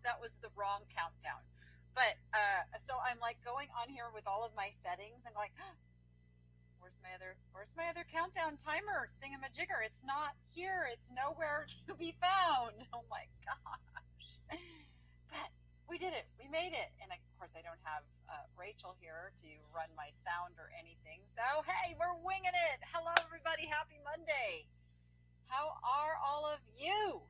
that was the wrong countdown. But so I'm like going on here with all of my settings and like, where's my other countdown timer thingamajigger? It's not here. It's nowhere to be found. Oh my gosh. But we did it. We made it. And of course, I don't have Rachel here to run my sound or anything. So, hey, we're winging it. Hello, everybody. Happy Monday. How are all of you?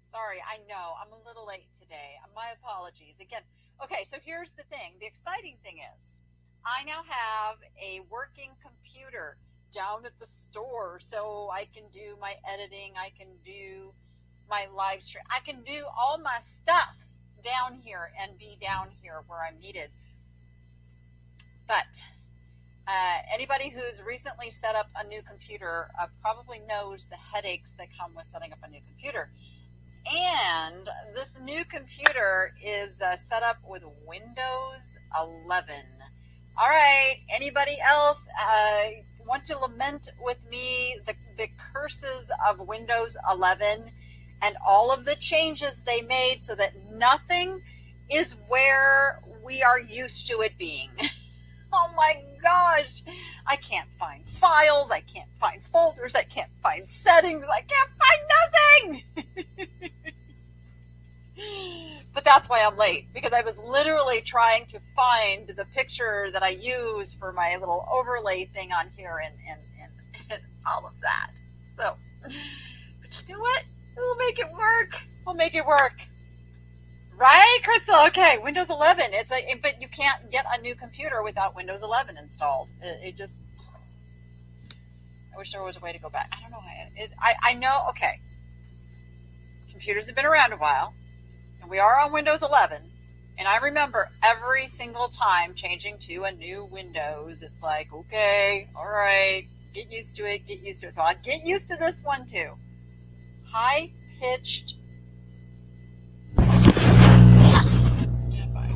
Sorry, I know I'm a little late today. My apologies. Again, okay, so here's the thing. The exciting thing is I now have a working computer down at the store so I can do my editing. I can do my live stream. I can do all my stuff down here and be down here where I'm needed. But anybody who's recently set up a new computer probably knows the headaches that come with setting up a new computer. And this new computer is set up with Windows 11. All right, anybody else want to lament with me the curses of Windows 11 and all of the changes they made so that nothing is where we are used to it being? Oh my gosh, I can't find files, I can't find folders, I can't find settings, I can't find nothing. But that's why I'm late, because I was literally trying to find the picture that I use for my little overlay thing on here and all of that. So, but you know what? We'll make it work. We'll make it work. Right, Crystal? Okay, Windows 11. But you can't get a new computer without Windows 11 installed. It just, I wish there was a way to go back. I don't know. I know, okay. Computers have been around a while, and we are on Windows 11. And I remember every single time changing to a new Windows, it's like, okay, all right, get used to it, get used to it. So I'll get used to this one too. High-pitched. Stand by.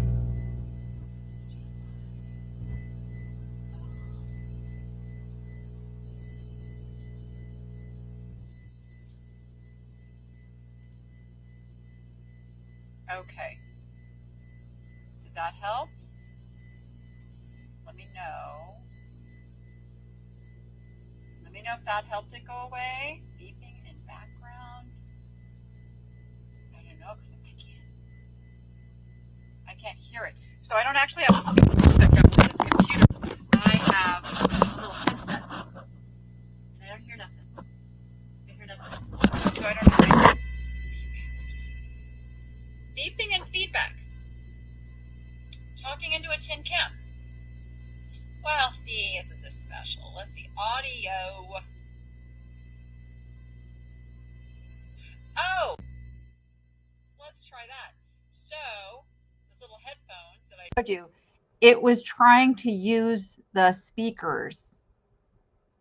Okay. Did that help? Let me know. Let me know if that helped it go away. Beeping in background. I don't know because I can't hear it. So I don't actually have speakers hooked up to this computer. I have a little headset. And I don't hear nothing. I hear nothing. So I don't know. Beeping and feedback. Talking into a tin can. Well, see, isn't this special? Let's see. Audio. Oh! Let's try that. So, those little headphones that I showed you, it was trying to use the speakers.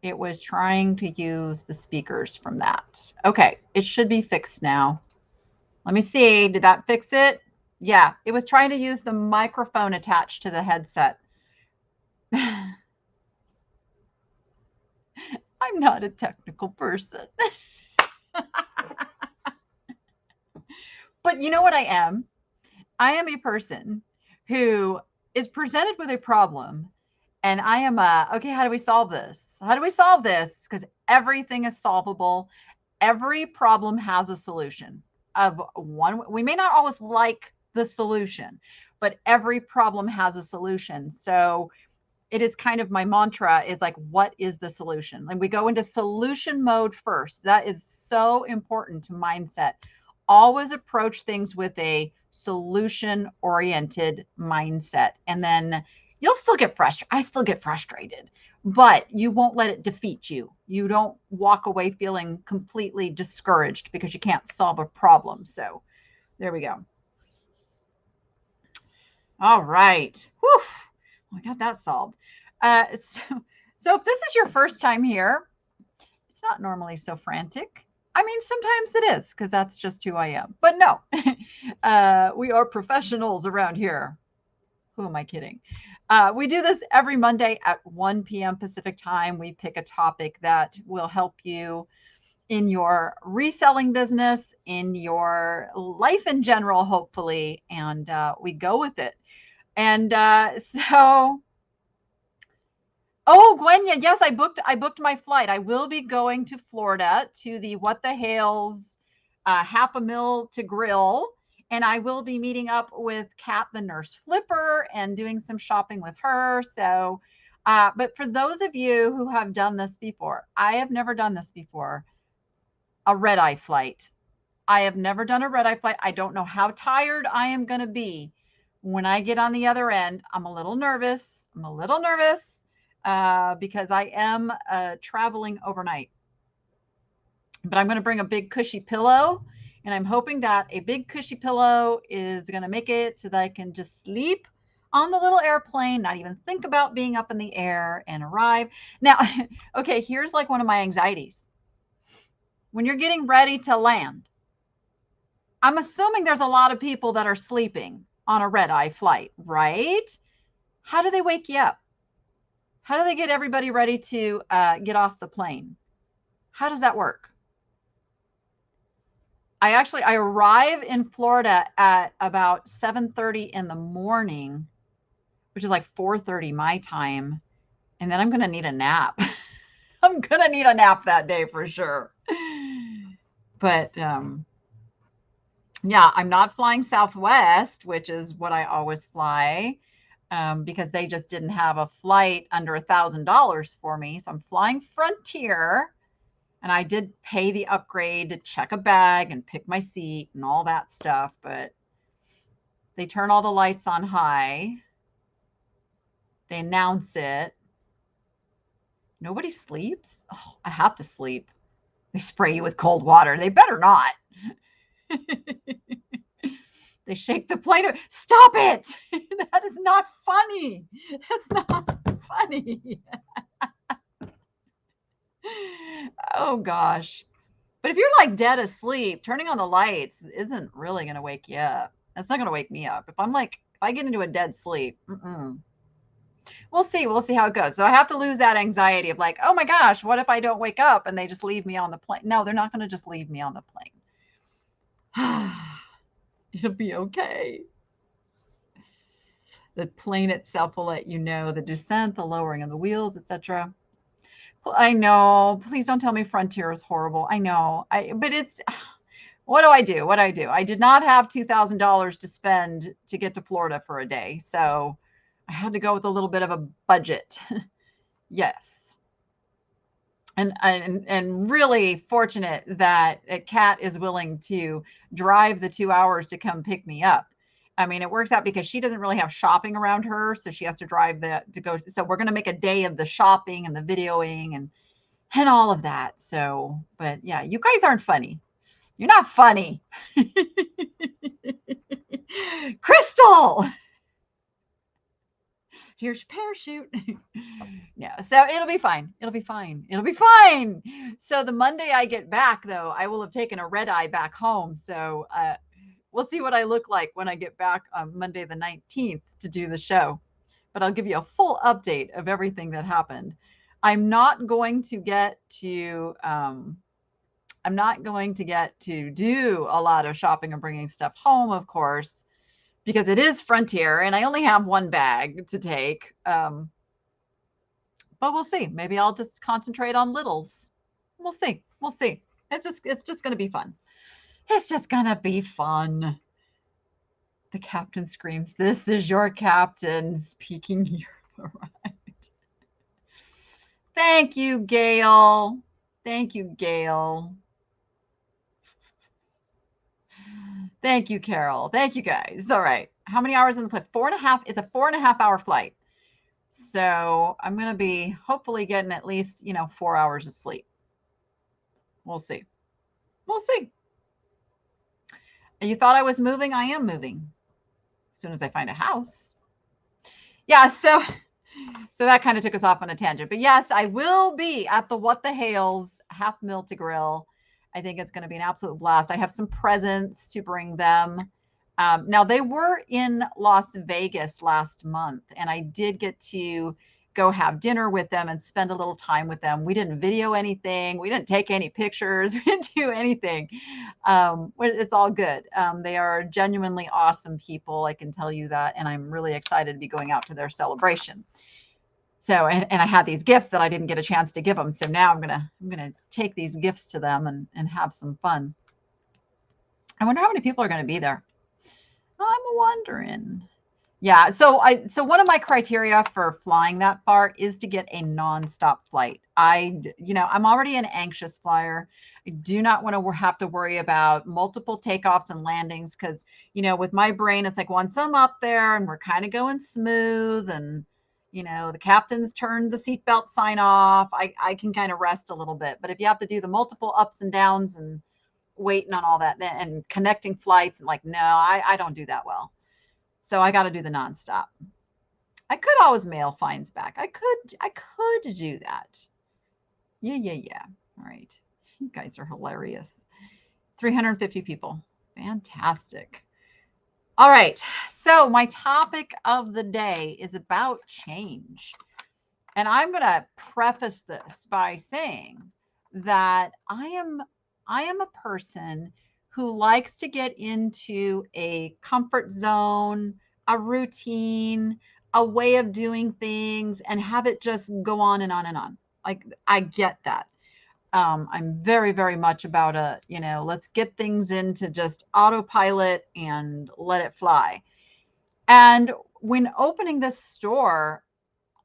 It was trying to use the speakers from that. Okay, it should be fixed now. Let me see. Did that fix it? Yeah, it was trying to use the microphone attached to the headset. I'm not a technical person. But you know what I am? I am a person who is presented with a problem, and I am okay, how do we solve this? How do we solve this? Because everything is solvable. Every problem has a solution. We may not always like the solution, but every problem has a solution. So it is kind of my mantra is like, what is the solution? And we go into solution mode first. That is so important to mindset. Always approach things with a solution oriented mindset. And then you'll still get frustrated. I still get frustrated, but you won't let it defeat you. You don't walk away feeling completely discouraged because you can't solve a problem. So there we go. All right. Whew. I got that solved. So if this is your first time here, it's not normally so frantic. I mean, sometimes it is because that's just who I am. But no, we are professionals around here. Who am I kidding? We do this every Monday at 1 p.m. Pacific time. We pick a topic that will help you in your reselling business, in your life in general, hopefully, and we go with it. And so, oh, Gwenya, yes, I booked my flight. I will be going to Florida to the What the Hales half a mil to grill. And I will be meeting up with Kat, the nurse flipper, and doing some shopping with her. So, but for those of you who have done this before, I have never done this before, a red eye flight. I have never done a red eye flight. I don't know how tired I am going to be when I get on the other end. I'm a little nervous. Because I am traveling overnight. But I'm going to bring a big cushy pillow. And I'm hoping that a big cushy pillow is going to make it so that I can just sleep on the little airplane, not even think about being up in the air and arrive. Now, okay, here's like one of my anxieties. When you're getting ready to land, I'm assuming there's a lot of people that are sleeping on a red eye flight, right? How do they wake you up? How do they get everybody ready to get off the plane? How does that work? I arrive in Florida at about 7:30 in the morning, which is like 4:30 my time, and then I'm going to need a nap. I'm going to need a nap that day for sure. But yeah, I'm not flying Southwest, which is what I always fly, because they just didn't have a flight under $1,000 for me. So I'm flying Frontier, and I did pay the upgrade to check a bag and pick my seat and all that stuff. But they turn all the lights on high. They announce it. Nobody sleeps. Oh, I have to sleep. They spray you with cold water. They better not. They shake the plane. Stop it. That is not funny. That's not funny. Oh gosh. But if you're like dead asleep, turning on the lights isn't really going to wake you up. That's not going to wake me up. If I get into a dead sleep, we'll see. We'll see how it goes. So I have to lose that anxiety of like, oh my gosh, what if I don't wake up and they just leave me on the plane? No, they're not going to just leave me on the plane. It'll be okay. The plane itself will let you know the descent, the lowering of the wheels, etc. I know. Please don't tell me Frontier is horrible. I know. But it's what do I do? What do I do? I did not have $2,000 to spend to get to Florida for a day. So I had to go with a little bit of a budget. Yes. And really fortunate that Kat is willing to drive the 2 hours to come pick me up. I mean, it works out because she doesn't really have shopping around her, so she has to drive to go. So we're going to make a day of the shopping and the videoing and all of that. So, but yeah, you guys aren't funny. You're not funny. Crystal, here's your parachute. Yeah, so it'll be fine. It'll be fine. It'll be fine. So the Monday I get back, though, I will have taken a red eye back home. So we'll see what I look like when I get back on Monday the 19th to do the show. But I'll give you a full update of everything that happened. I'm not going to get to do a lot of shopping and bringing stuff home, of course, because it is Frontier and I only have one bag to take. But we'll see. Maybe I'll just concentrate on littles. We'll see. We'll see. It's just going to be fun. It's just going to be fun. The captain screams, "This is your captain speaking here." Right. Thank you, Gail. Thank you, Gail. Thank you, Carol. Thank you, guys. All right. How many hours in the flight? 4.5. It's a 4.5 hour flight. So I'm going to be hopefully getting at least, 4 hours of sleep. We'll see. We'll see. And you thought I was moving? I am moving as soon as I find a house. Yeah. So that kind of took us off on a tangent. But yes, I will be at the What the Hales half mil to grill. I think it's going to be an absolute blast. I have some presents to bring them. Now, they were in Las Vegas last month, and I did get to go have dinner with them and spend a little time with them. We didn't video anything. We didn't take any pictures. We didn't do anything. It's all good. They are genuinely awesome people. I can tell you that. And I'm really excited to be going out to their celebration. So, and I had these gifts that I didn't get a chance to give them. So now I'm gonna take these gifts to them and have some fun. I wonder how many people are going to be there. I'm wondering. Yeah, so one of my criteria for flying that far is to get a nonstop flight. I'm already an anxious flyer. I do not want to have to worry about multiple takeoffs and landings because, with my brain, it's like once I'm up there and we're kind of going smooth and, the captain's turned the seatbelt sign off, I can kind of rest a little bit. But if you have to do the multiple ups and downs and waiting on all that and connecting flights, and like, no, I don't do that well. So I got to do the nonstop. I could always mail fines back. I could do that. Yeah. All right. You guys are hilarious. 350 people. Fantastic. All right. So my topic of the day is about change. And I'm going to preface this by saying that I am a person who likes to get into a comfort zone, a routine, a way of doing things, and have it just go on and on and on. Like, I get that. I'm very, very much about let's get things into just autopilot and let it fly. And when opening this store,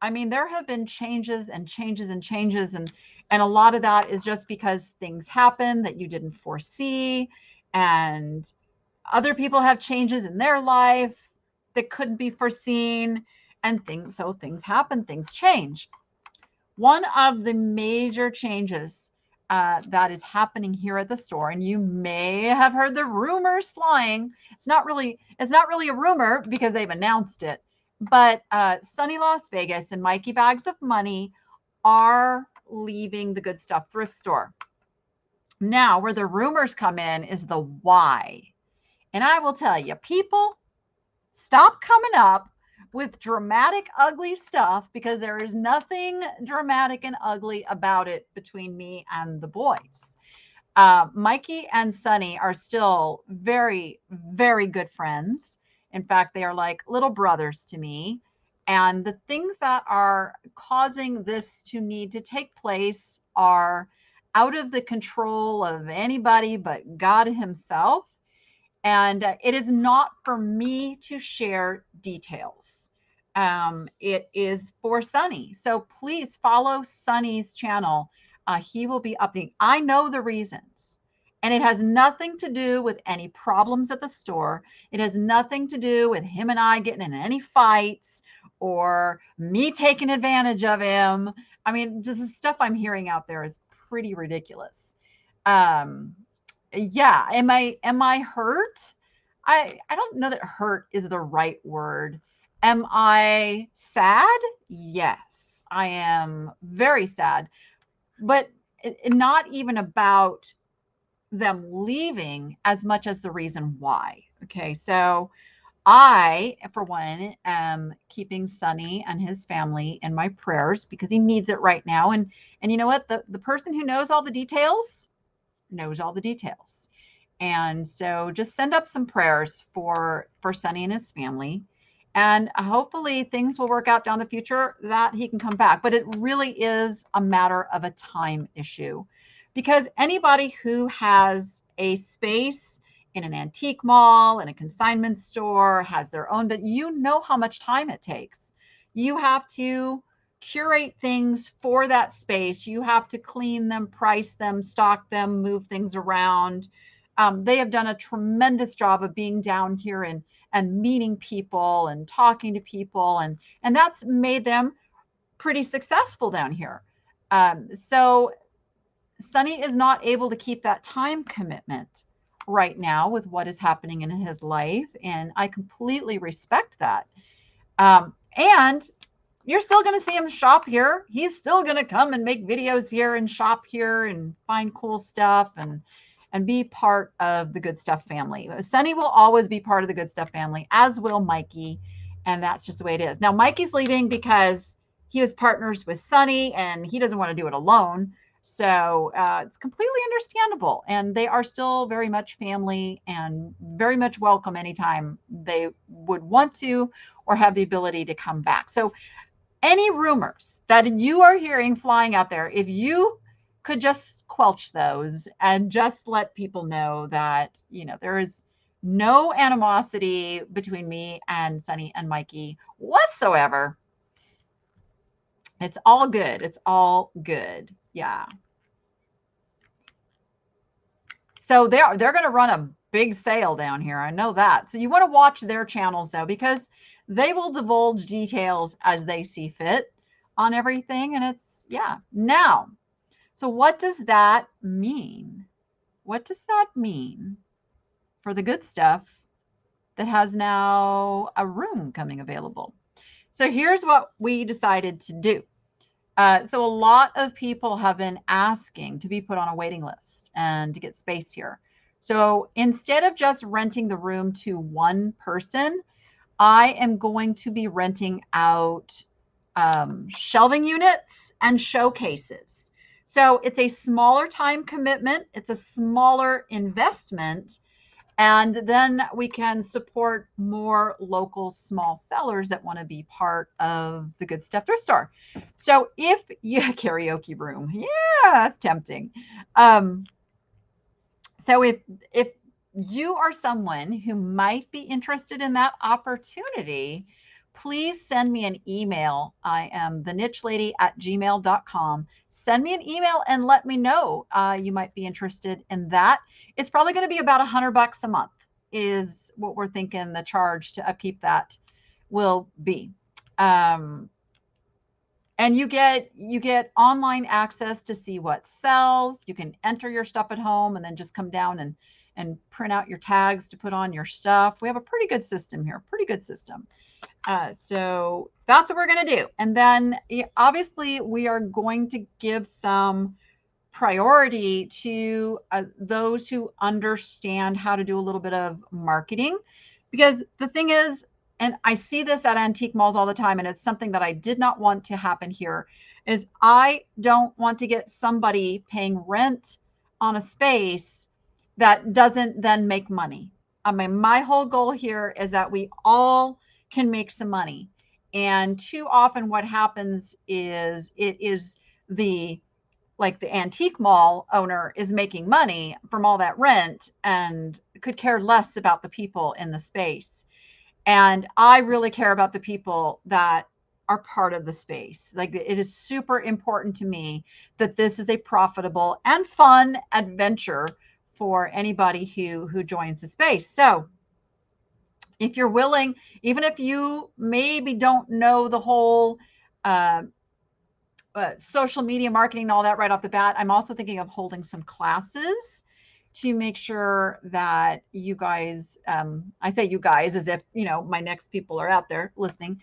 I mean, there have been changes and changes and changes, and a lot of that is just because things happen that you didn't foresee, and other people have changes in their life that couldn't be foreseen, and things happen, things change. One of the major changes that is happening here at the store, and you may have heard the rumors flying. It's not really a rumor because they've announced it. But Sunny Las Vegas and Mikey Bags of Money are leaving the Good Stuff thrift store. Now, where the rumors come in is the why. And I will tell you, people, stop coming up with dramatic, ugly stuff because there is nothing dramatic and ugly about it between me and the boys. Mikey and Sunny are still very, very good friends. In fact, they are like little brothers to me. And the things that are causing this to need to take place are out of the control of anybody but God Himself. And it is not for me to share details. It is for Sunny. So please follow Sunny's channel. He will be updating. I know the reasons. And it has nothing to do with any problems at the store. It has nothing to do with him and I getting in any fights or me taking advantage of him. I mean, just the stuff I'm hearing out there is pretty ridiculous. Yeah. Am I hurt? I don't know that hurt is the right word. Am I sad? Yes, I am very sad, but not even about them leaving as much as the reason why. Okay, so I, for one, am keeping Sunny and his family in my prayers because he needs it right now. And you know what? The person who knows all the details knows all the details. And so just send up some prayers for Sunny and his family. And hopefully things will work out down the future that he can come back. But it really is a matter of a time issue. Because anybody who has a space in an antique mall, in a consignment store, has their own, but you know how much time it takes. You have to curate things for that space. You have to clean them, price them, stock them, move things around. They have done a tremendous job of being down here and meeting people and talking to people. And that's made them pretty successful down here. So Sunny is not able to keep that time commitment right now with what is happening in his life. And I completely respect that. And you're still going to see him shop here. He's still going to come and make videos here and shop here and find cool stuff and be part of the Good Stuff family. Sunny will always be part of the Good Stuff family, as will Mikey. And that's just the way it is. Now, Mikey's leaving because he was partners with Sunny and he doesn't want to do it alone. So it's completely understandable. And they are still very much family and very much welcome anytime they would want to or have the ability to come back. So any rumors that you are hearing flying out there, if you could just quelch those and just let people know that, there is no animosity between me and Sunny and Mikey whatsoever. It's all good. It's all good. Yeah. So they're going to run a big sale down here. I know that. So you want to watch their channels though, because they will divulge details as they see fit on everything. And it's, yeah. Now, so what does that mean? What does that mean for the good stuff that has now a room coming available? So here's what we decided to do. So a lot of people have been asking to be put on a waiting list and to get space here. So instead of just renting the room to one person, I am going to be renting out shelving units and showcases. So it's a smaller time commitment. It's a smaller investment. And then we can support more local small sellers that want to be part of the Good Stuff Thrift Store. So if you karaoke room, yeah, that's tempting. So if you are someone who might be interested in that opportunity, please send me an email. I am thenichelady@gmail.com. Send me an email and let me know you might be interested in that. It's probably going to be about $100 a month is what we're thinking the charge to upkeep that will be. And you get online access to see what sells. You can enter your stuff at home and then just come down and print out your tags to put on your stuff. We have a pretty good system here, pretty good system. So that's what we're going to do. And then obviously we are going to give some priority to those who understand how to do a little bit of marketing. Because the thing is, and I see this at antique malls all the time, and it's something that I did not want to happen here, is I don't want to get somebody paying rent on a space that doesn't then make money. I mean, my whole goal here is that we all can make some money. And too often what happens is it is the antique mall owner is making money from all that rent and could care less about the people in the space. And I really care about the people that are part of the space. Like, it is super important to me that this is a profitable and fun adventure for anybody who joins the space. So if you're willing, even if you maybe don't know the whole social media marketing and all that right off the bat, I'm also thinking of holding some classes to make sure that you guys, I say you guys as if, my next people are out there listening,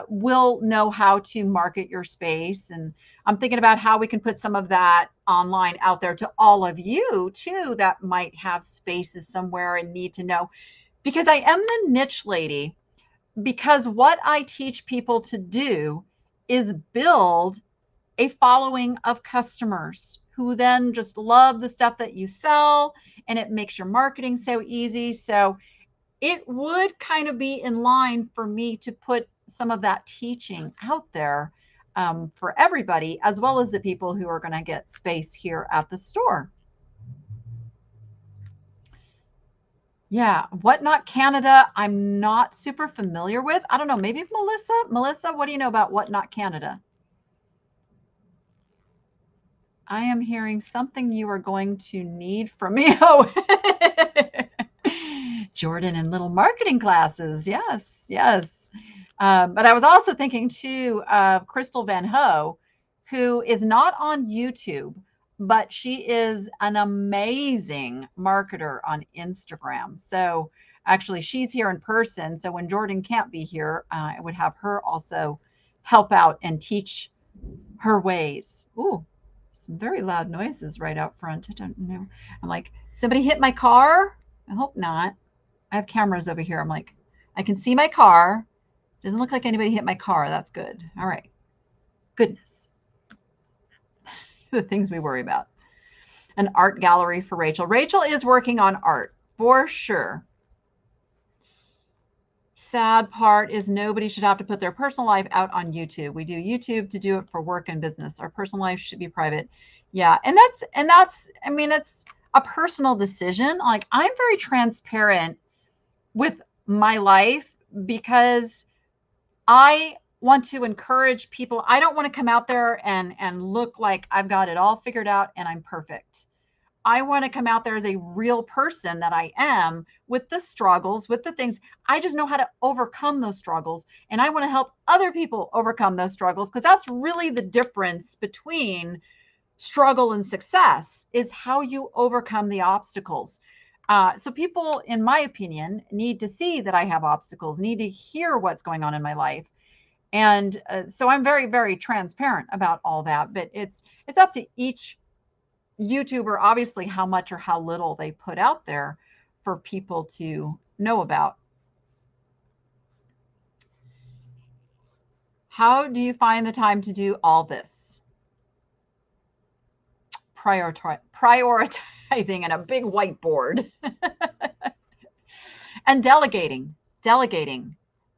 will know how to market your space. And I'm thinking about how we can put some of that online out there to all of you too, that might have spaces somewhere and need to know, because I am the niche lady, because what I teach people to do is build a following of customers who then just love the stuff that you sell, and it makes your marketing so easy. So it would kind of be in line for me to put some of that teaching out there for everybody, as well as the people who are going to get space here at the store. Yeah, Whatnot Canada, I'm not super familiar with. I don't know, maybe Melissa, what do you know about Whatnot Canada? I am hearing something you are going to need from me. Oh, Jordan and little marketing classes. Yes, yes. But I was also thinking too of Crystal Van Ho, who is not on YouTube, but she is an amazing marketer on Instagram. So actually, she's here in person. So when Jordan can't be here, I would have her also help out and teach her ways. Ooh, some very loud noises right out front. I don't know. I'm like, somebody hit my car? I hope not. I have cameras over here. I'm like, I can see my car. Doesn't look like anybody hit my car. That's good. All right. Goodness, the things we worry about. An art gallery for Rachel. Rachel is working on art for sure. Sad part is nobody should have to put their personal life out on YouTube. We do YouTube to do it for work and business. Our personal life should be private. Yeah, and that's I mean it's a personal decision. Like I'm very transparent with my life because I want to encourage people. I don't want to come out there and look like I've got it all figured out and I'm perfect. I want to come out there as a real person that I am with the struggles, with the things. I just know how to overcome those struggles. And I want to help other people overcome those struggles because that's really the difference between struggle and success is how you overcome the obstacles. So people, in my opinion, need to see that I have obstacles, need to hear what's going on in my life. And so I'm very, very transparent about all that. But it's up to each YouTuber, obviously, how much or how little they put out there for people to know about. How do you find the time to do all this? Prioritizing and a big whiteboard. And delegating.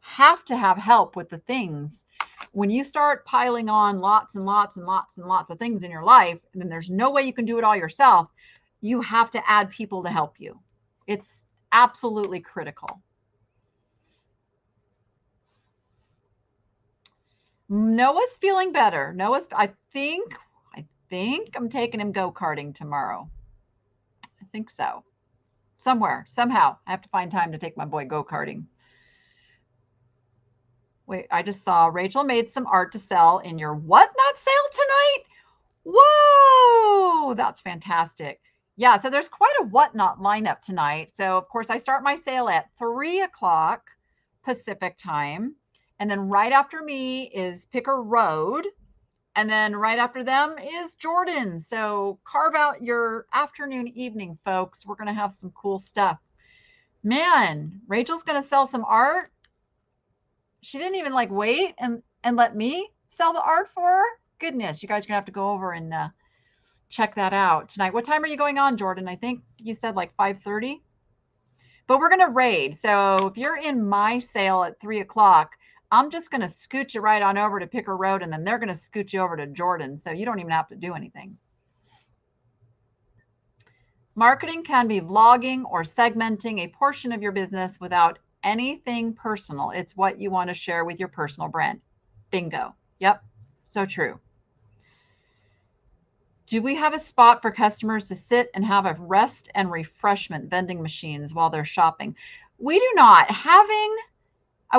Have to have help with the things. When you start piling on lots and lots and lots and lots of things in your life, and then there's no way you can do it all yourself, you have to add people to help you. It's absolutely critical. Noah's feeling better. I think I'm taking him go-karting tomorrow. I think so. Somewhere, somehow. I have to find time to take my boy go-karting. Wait, I just saw Rachel made some art to sell in your Whatnot sale tonight. Whoa, that's fantastic. Yeah, so there's quite a Whatnot lineup tonight. So, of course, I start my sale at 3 o'clock Pacific time. And then right after me is Picker Road. And then right after them is Jordan. So carve out your afternoon, evening, folks. We're going to have some cool stuff. Man, Rachel's going to sell some art. She didn't even like wait and let me sell the art for her. Goodness, you guys are going to have to go over and check that out tonight. What time are you going on, Jordan? I think you said like 5:30. But we're going to raid. So if you're in my sale at 3 o'clock, I'm just going to scoot you right on over to Picker Road, and then they're going to scoot you over to Jordan. So you don't even have to do anything. Marketing can be vlogging or segmenting a portion of your business without anything personal. It's what you want to share with your personal brand. Bingo. Yep. So true. Do we have a spot for customers to sit and have a rest and refreshment vending machines while they're shopping? We do not.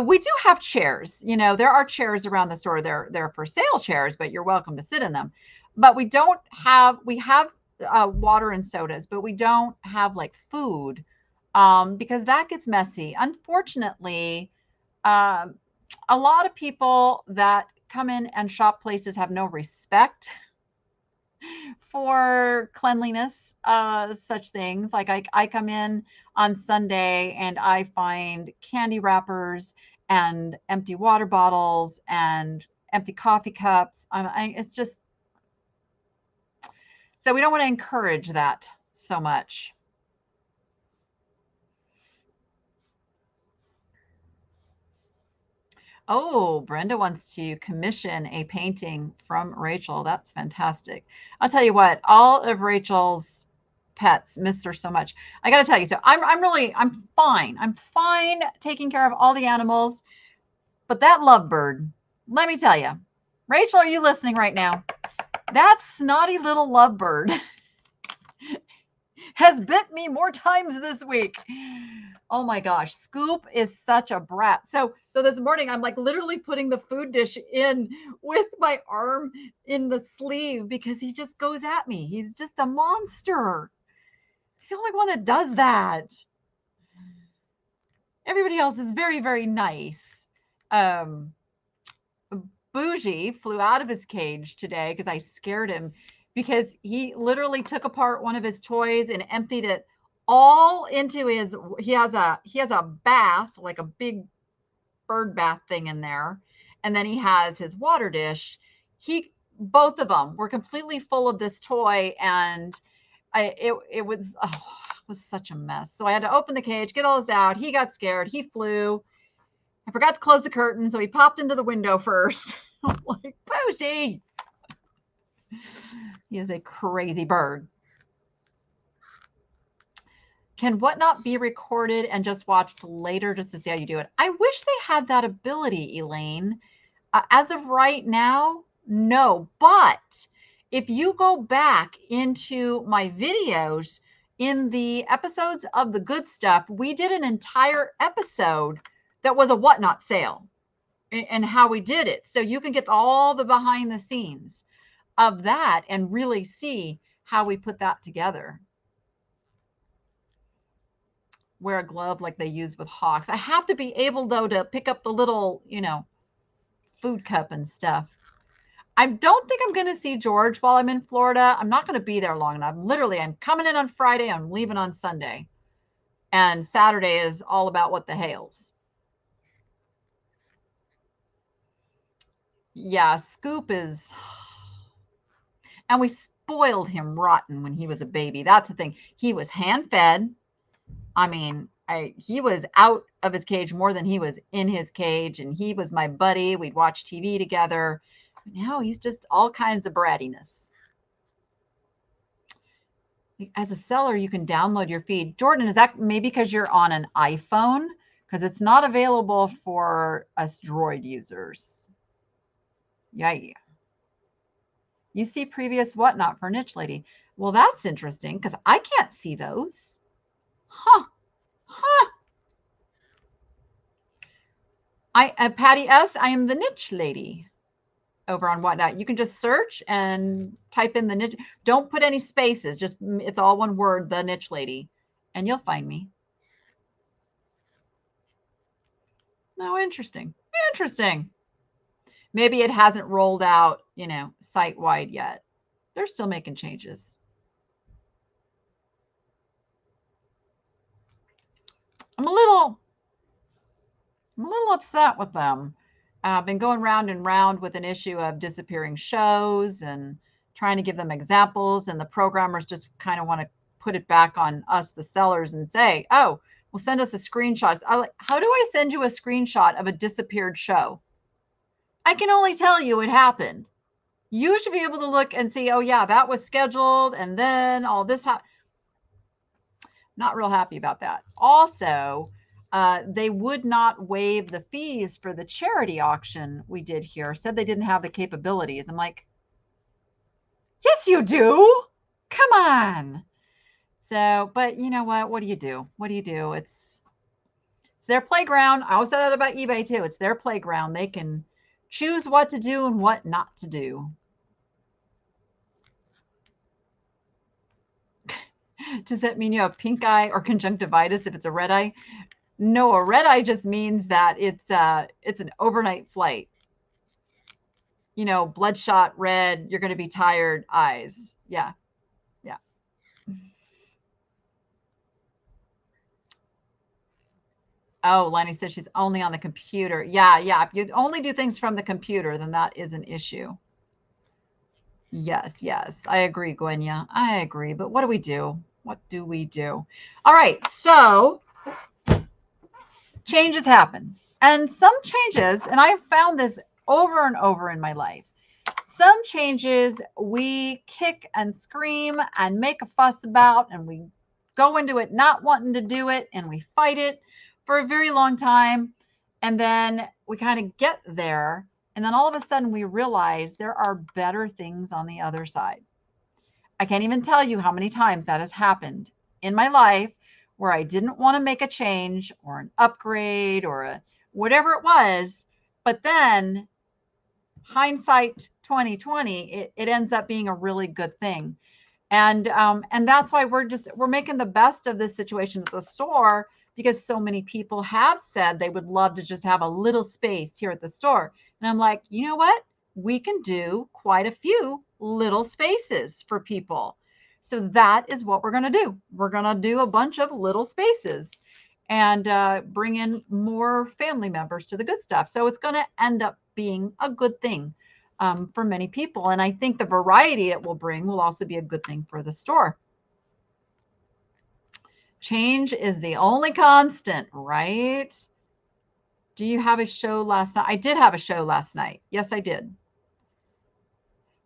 We do have chairs. You know, there are chairs around the store. They're for sale chairs, but you're welcome to sit in them. But we have water and sodas, but we don't have like food because that gets messy. Unfortunately, a lot of people that come in and shop places have no respect for cleanliness, such things. Like I come in on Sunday and I find candy wrappers and empty water bottles and empty coffee cups. It's just, so we don't want to encourage that so much. Oh, Brenda wants to commission a painting from Rachel. That's fantastic. I'll tell you what, all of Rachel's pets miss her so much. I got to tell you, so I'm fine. I'm fine taking care of all the animals, but that lovebird, let me tell you, Rachel, are you listening right now? That snotty little lovebird has bit me more times this week. Oh my gosh, Scoop is such a brat. So this morning I'm like literally putting the food dish in with my arm in the sleeve because he just goes at me. He's just a monster. He's the only one that does that. Everybody else is very, very nice. Bougie flew out of his cage today because I scared him because he literally took apart one of his toys and emptied it all into his, he has a bath, like a big bird bath thing in there. And then he has his water dish. both of them were completely full of this toy, and it was, oh, it was such a mess. So I had to open the cage, get all this out. He got scared. He flew. I forgot to close the curtain, so he popped into the window first. I'm like, Boozy. He is a crazy bird. Can Whatnot be recorded and just watched later just to see how you do it? I wish they had that ability, Elaine. As of right now, no. But if you go back into my videos, in the episodes of the good stuff, we did an entire episode that was a Whatnot sale and how we did it. So you can get all the behind the scenes of that and really see how we put that together. Wear a glove like they use with hawks. I have to be able, though, to pick up the little, food cup and stuff. I don't think I'm going to see George while I'm in Florida. I'm not going to be there long enough. Literally, I'm coming in on Friday. I'm leaving on Sunday. And Saturday is all about what the hails. Yeah, Scoop is... And we spoiled him rotten when he was a baby. That's the thing. He was hand-fed. I mean, he was out of his cage more than he was in his cage, and he was my buddy. We'd watch TV together. Now he's just all kinds of brattiness. As a seller, you can download your feed. Jordan, is that maybe because you're on an iPhone? Because it's not available for us Droid users. Yeah. You see previous Whatnot for Niche Lady. Well, that's interesting because I can't see those. Huh. Patty S., I am the Niche Lady over on Whatnot. You can just search and type in the niche. Don't put any spaces. Just, it's all one word, the Niche Lady, and you'll find me. Oh, interesting. Maybe it hasn't rolled out, site-wide yet. They're still making changes. I'm a little upset with them. I've been going round and round with an issue of disappearing shows and trying to give them examples, and the programmers just kind of want to put it back on us, the sellers, and say, oh, well, send us a screenshot. How do I send you a screenshot of a disappeared show? I can only tell you it happened. You should be able to look and see, oh, yeah, that was scheduled, and then all this happened. Not real happy about that. Also, they would not waive the fees for the charity auction we did here. Said they didn't have the capabilities. I'm like, yes, you do. Come on. So, but you know what? What do you do? It's their playground. I always said that about eBay too. It's their playground. They can choose what to do and what not to do. Does that mean you have pink eye or conjunctivitis if it's a red eye? No, a red eye just means that it's an overnight flight. Bloodshot red, you're going to be tired eyes. Yeah. Oh, Lenny says she's only on the computer. Yeah. If you only do things from the computer, then that is an issue. Yes. I agree, Gwenya. I agree. But what do we do? All right. So changes happen. And some changes, and I've found this over and over in my life, some changes we kick and scream and make a fuss about, and we go into it not wanting to do it, and we fight it for a very long time. And then we kind of get there, and then all of a sudden we realize there are better things on the other side. I can't even tell you how many times that has happened in my life where I didn't want to make a change or an upgrade or whatever it was, but then hindsight 2020, it ends up being a really good thing. And that's why we're making the best of this situation at the store, because so many people have said they would love to just have a little space here at the store. And I'm like, you know what? We can do quite a few little spaces for people. So that is what we're going to do. We're going to do a bunch of little spaces and bring in more family members to the good stuff. So it's going to end up being a good thing. for many people. And I think the variety it will bring will also be a good thing for the store. Change is the only constant, right? Do you have a show last night? I did have a show last night. Yes, I did.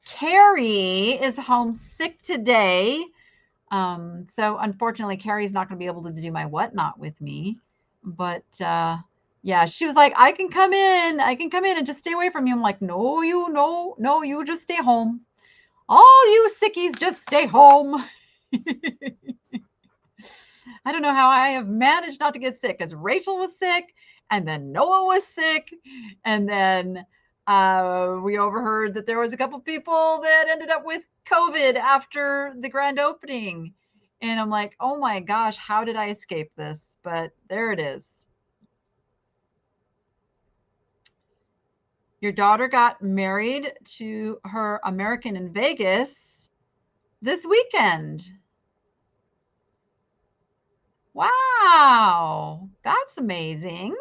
Carrie is homesick today. So unfortunately, Carrie's not going to be able to do my whatnot with me. But yeah, she was like, I can come in. I can come in and just stay away from you. I'm like, no, you just stay home. All you sickies just stay home. I don't know how I have managed not to get sick because Rachel was sick and then Noah was sick. And then we overheard that there was a couple people that ended up with COVID after the grand opening. And I'm like, oh my gosh, how did I escape this? But there it is. Your daughter got married to her American in Vegas this weekend. Wow, that's amazing.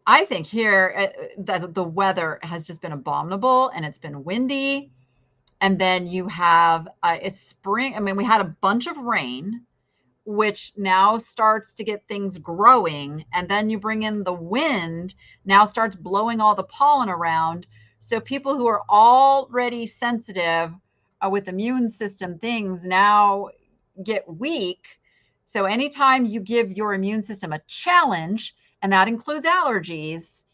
I think here the weather has just been abominable and it's been windy. And then you have it's spring. I mean, we had a bunch of rain, which now starts to get things growing. And then you bring in the wind, now starts blowing all the pollen around. So people who are already sensitive with immune system things now get weak. So anytime you give your immune system a challenge, and that includes allergies,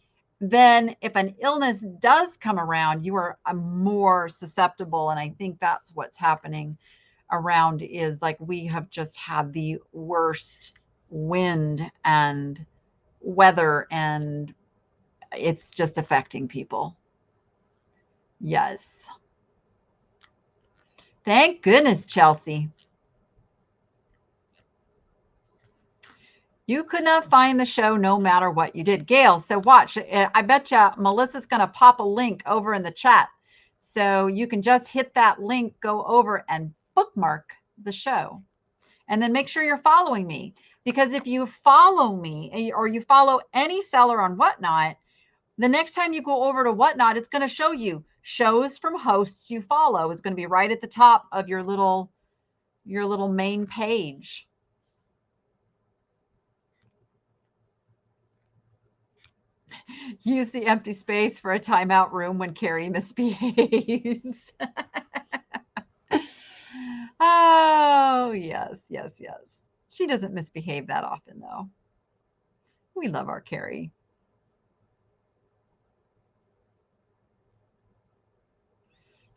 then if an illness does come around, you are more susceptible. And I think that's what's happening around is like we have just had the worst wind and weather, and it's just affecting people. Yes. Thank goodness, Chelsea. You could not find the show no matter what you did. Gail, so watch. I bet you Melissa's going to pop a link over in the chat. So you can just hit that link, go over and bookmark the show. And then make sure you're following me. Because if you follow me or you follow any seller on Whatnot, the next time you go over to Whatnot, it's going to show you shows from hosts you follow. Is going to be right at the top of your little main page. Use the empty space for a timeout room when Carrie misbehaves. Oh, yes, yes, yes. She doesn't misbehave that often, though. We love our Carrie.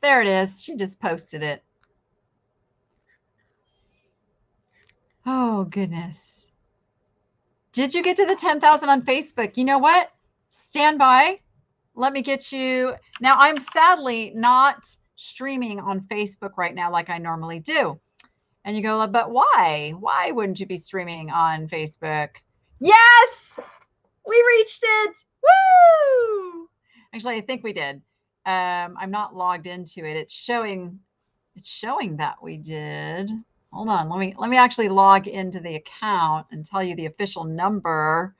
There it is. She just posted it. Oh, goodness. Did you get to the 10,000 on Facebook? You know what? Stand by. Let me get you. Now, I'm sadly not streaming on Facebook right now like I normally do. And you go, but why? Why wouldn't you be streaming on Facebook? Yes, we reached it. Woo! Actually, I think we did. I'm not logged into it. It's showing that we did. Hold on. Let me actually log into the account and tell you the official number.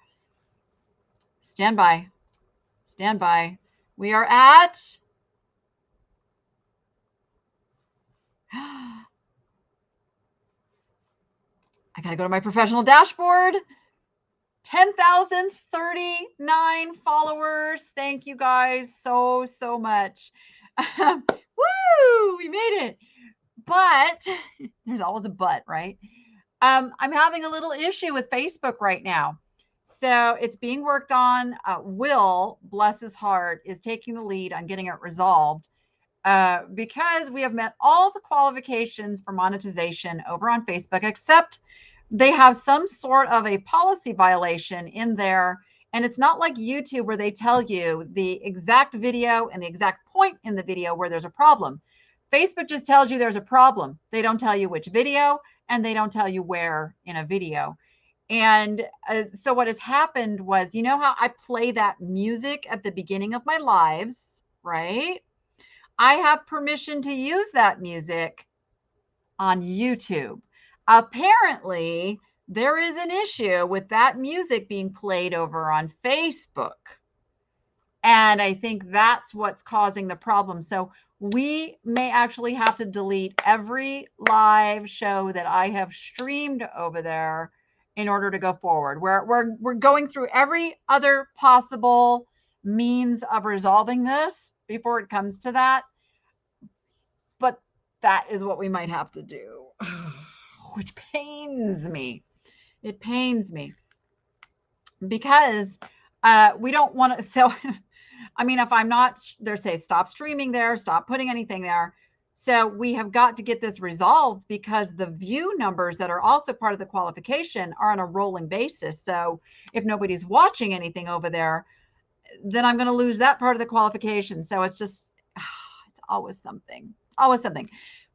Stand by. Stand by. We are at I got to go to my professional dashboard. 10,039 followers. Thank you guys so much. Woo! We made it. But there's always a but, right? I'm having a little issue with Facebook right now. So it's being worked on. Will, bless his heart, is taking the lead on getting it resolved because we have met all the qualifications for monetization over on Facebook, except they have some sort of a policy violation in there. And it's not like YouTube where they tell you the exact video and the exact point in the video where there's a problem. Facebook just tells you there's a problem. They don't tell you which video, and they don't tell you where in a video. And so what has happened was, you know how I play that music at the beginning of my lives, right? I have permission to use that music on YouTube. Apparently, there is an issue with that music being played over on Facebook. And I think that's what's causing the problem. So we may actually have to delete every live show that I have streamed over there in order to go forward. We're going through every other possible means of resolving this before it comes to that. But that is what we might have to do, which pains me. It pains me because we don't want to. So I mean, if I'm not, they say stop streaming there, stop putting anything there. So we have got to get this resolved because the view numbers that are also part of the qualification are on a rolling basis. So if nobody's watching anything over there, then I'm going to lose that part of the qualification. So it's just, it's always something, always something.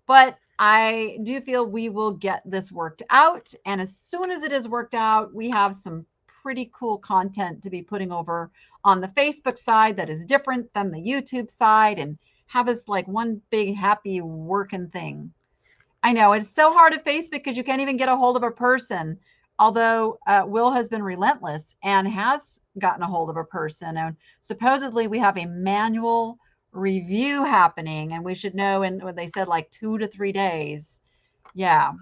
But I do feel we will get this worked out. And as soon as it is worked out, we have some pretty cool content to be putting over on the Facebook side that is different than the YouTube side and have us like one big happy working thing. I know it's so hard at Facebook because you can't even get a hold of a person. Although Will has been relentless and has gotten a hold of a person, and supposedly we have a manual review happening, and we should know in what they said like 2 to 3 days. Yeah,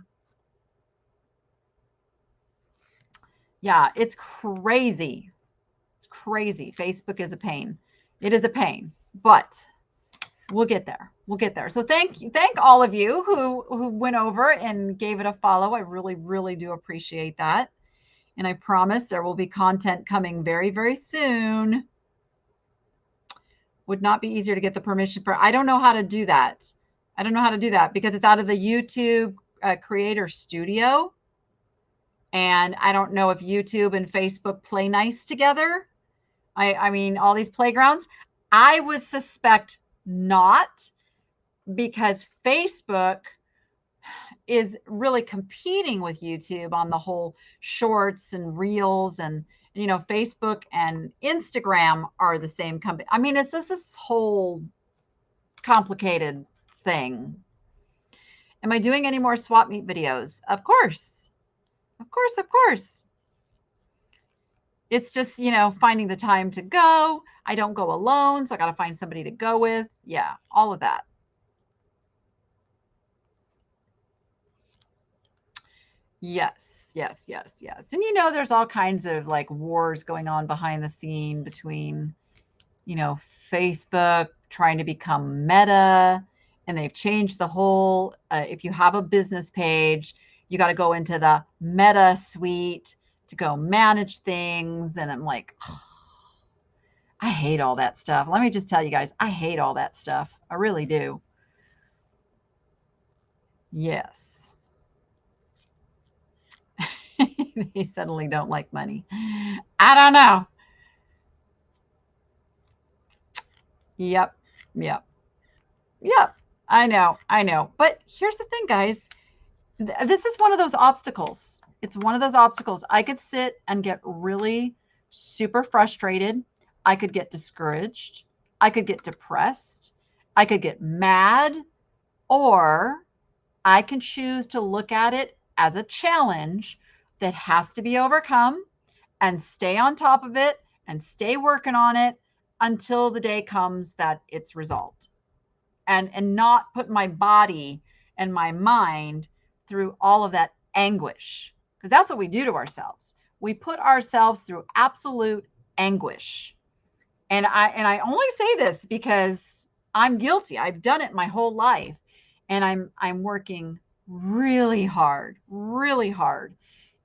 yeah, it's crazy. It's crazy. Facebook is a pain. It is a pain, but we'll get there. We'll get there. So thank you, thank all of you who went over and gave it a follow. I really, really do appreciate that. And I promise there will be content coming very, very soon. Would not be easier to get the permission for. I don't know how to do that. I don't know how to do that because it's out of the YouTube Creator Studio. And I don't know if YouTube and Facebook play nice together. I mean, all these playgrounds. I would suspect not because Facebook is really competing with YouTube on the whole shorts and reels and Facebook and Instagram are the same company. I mean, it's just this whole complicated thing. Am I doing any more swap meet videos? Of course. Of course, of course. It's just, finding the time to go. I don't go alone, so I got to find somebody to go with. Yeah, all of that. Yes, yes, yes, yes. And there's all kinds of like wars going on behind the scene between, Facebook trying to become Meta, and they've changed the whole. If you have a business page, you got to go into the Meta suite to go manage things. And I'm like, oh, I hate all that stuff. Let me just tell you guys, I hate all that stuff. I really do. Yes. They suddenly don't like money. I don't know. Yep. Yep. Yep. I know. I know. But here's the thing, guys. This is one of those obstacles. It's one of those obstacles. I could sit and get really super frustrated. I could get discouraged. I could get depressed. I could get mad. Or I can choose to look at it as a challenge that has to be overcome and stay on top of it and stay working on it until the day comes that it's resolved. And not put my body and my mind through all of that anguish, because that's what we do to ourselves. We put ourselves through absolute anguish. And I only say this because I'm guilty. I've done it my whole life, and I'm working really hard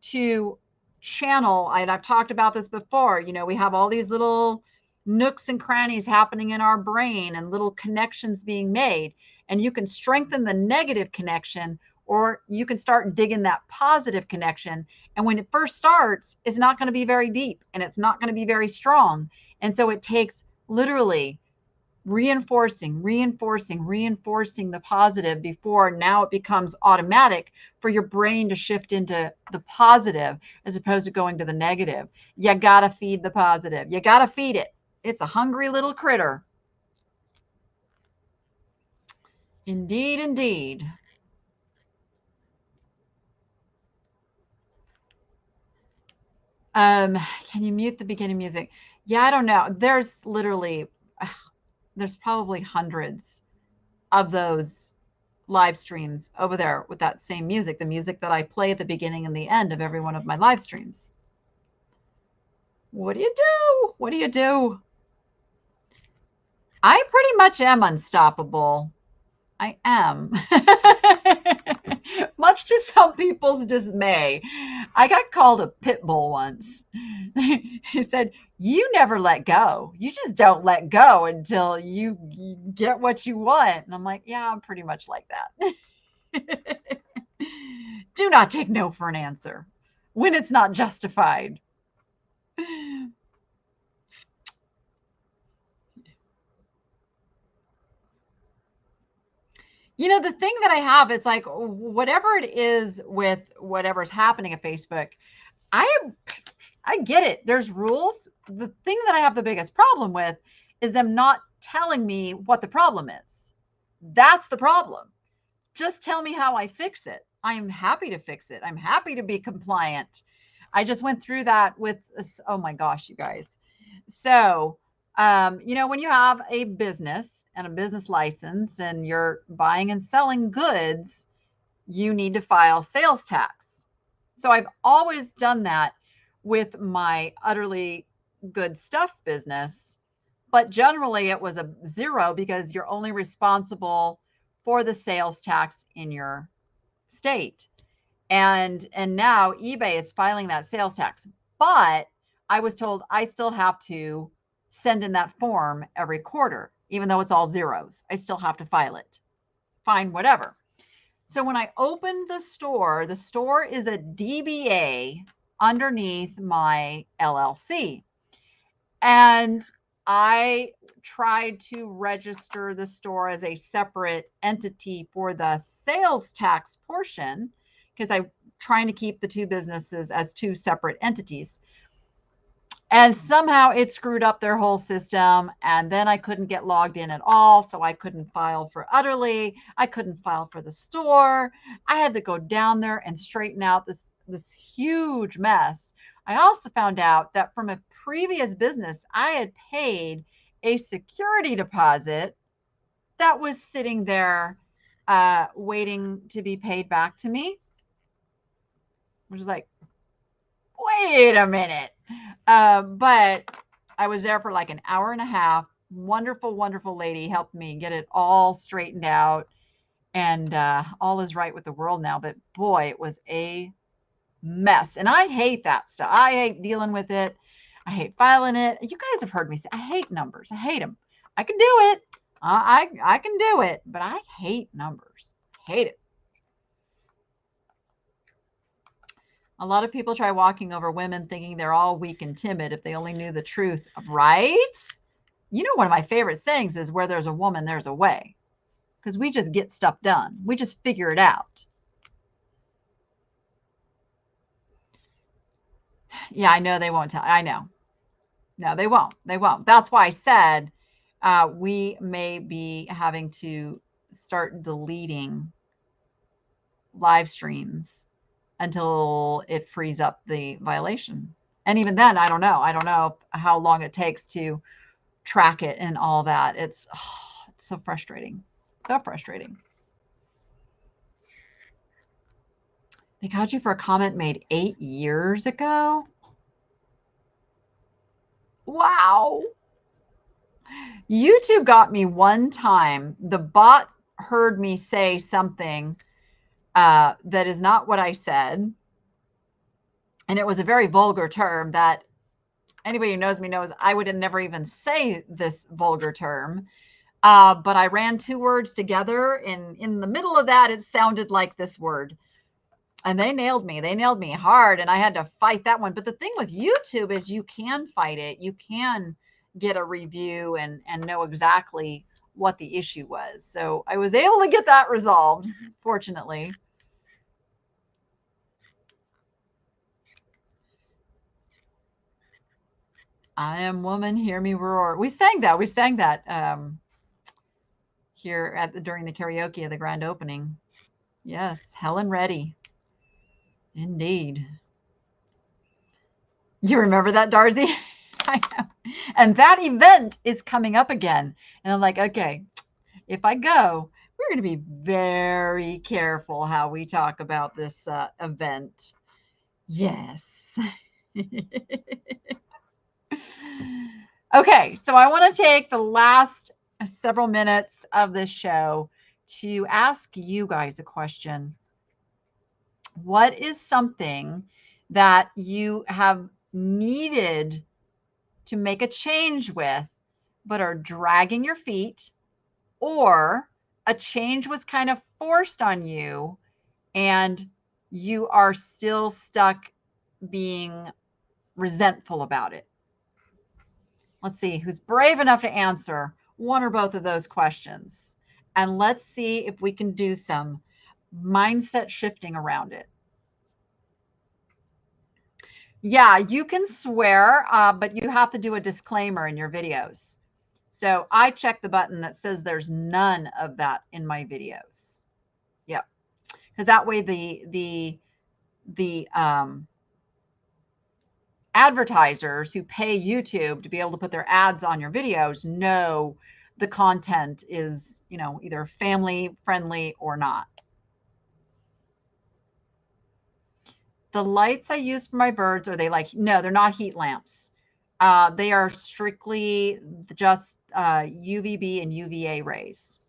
to channel. And I've talked about this before. We have all these little nooks and crannies happening in our brain and little connections being made. And you can strengthen the negative connection, or you can start digging that positive connection. And when it first starts, it's not going to be very deep and it's not going to be very strong. And so it takes literally reinforcing the positive before now it becomes automatic for your brain to shift into the positive as opposed to going to the negative. You got to feed the positive. You got to feed it. It's a hungry little critter. Indeed, indeed. Can you mute the beginning music? Yeah, I don't know. There's literally, there's probably hundreds of those live streams over there with that same music, the music that I play at the beginning and the end of every one of my live streams. What do you do? What do you do? I pretty much am unstoppable. I am. Much to some people's dismay. I got called a pit bull once. He said, "You never let go. You just don't let go until you get what you want." And I'm like, "Yeah, I'm pretty much like that." Do not take no for an answer when it's not justified. You know, the thing that I have, it's like whatever it is with whatever's happening at Facebook, I I get it. There's rules. The thing that I have the biggest problem with is them not telling me what the problem is. That's the problem. Just tell me how I fix it. I'm happy to fix it. I'm happy to be compliant. I just went through that with, oh my gosh, you guys. So, you know, when you have a business and a business license and you're buying and selling goods, you need to file sales tax. So I've always done that with my utterly good stuff business, but generally it was a zero because you're only responsible for the sales tax in your state. And now eBay is filing that sales tax. But I was told I still have to send in that form every quarter, even though it's all zeros. I still have to file it. Fine, whatever. So when I opened the store is a DBA underneath my LLC. And I tried to register the store as a separate entity for the sales tax portion because I'm trying to keep the two businesses as two separate entities. And somehow it screwed up their whole system. And then I couldn't get logged in at all. So I couldn't file for Utterly. I couldn't file for the store. I had to go down there and straighten out this huge mess. I also found out that from a previous business, I had paid a security deposit that was sitting there waiting to be paid back to me, which is like, wait a minute. But I was there for like an hour and a half. Wonderful, wonderful lady helped me get it all straightened out. And all is right with the world now. But boy, it was a mess. And I hate that stuff. I hate dealing with it. I hate filing it. You guys have heard me say, I hate numbers. I hate them. I can do it. I can do it, but I hate numbers. Hate it. A lot of people try walking over women thinking they're all weak and timid if they only knew the truth, right? You know, one of my favorite sayings is where there's a woman, there's a way. Because we just get stuff done. We just figure it out. Yeah, I know they won't tell. I know. No, they won't. They won't. That's why I said we may be having to start deleting live streams until it frees up the violation. And even then, I don't know. I don't know how long it takes to track it and all that. It's so frustrating. So frustrating. They got you for a comment made 8 years ago. Wow. YouTube got me one time. The bot heard me say something that is not what I said. And it was a very vulgar term that anybody who knows me knows I would never even say this vulgar term. But I ran two words together, and in the middle of that, it sounded like this word. And they nailed me. They nailed me hard, and I had to fight that one. But the thing with YouTube is you can fight it. You can get a review and know exactly what the issue was. So I was able to get that resolved, fortunately. I am woman, hear me roar. We sang that. We sang that here during the karaoke of the grand opening. Yes, Helen Reddy. Indeed. You remember that, Darcy? I know. And that event is coming up again. And I'm like, okay, if I go, we're going to be very careful how we talk about this event. Yes. Okay, so I want to take the last several minutes of this show to ask you guys a question. What is something that you have needed to make a change with, but are dragging your feet, or a change was kind of forced on you and you are still stuck being resentful about it? Let's see who's brave enough to answer one or both of those questions. And let's see if we can do some mindset shifting around it. Yeah, you can swear, but you have to do a disclaimer in your videos. So I check the button that says there's none of that in my videos. Yep. Because that way the advertisers who pay YouTube to be able to put their ads on your videos know the content is, either family friendly or not. The lights I use for my birds, are they like, no, they're not heat lamps. They are strictly just UVB and UVA rays.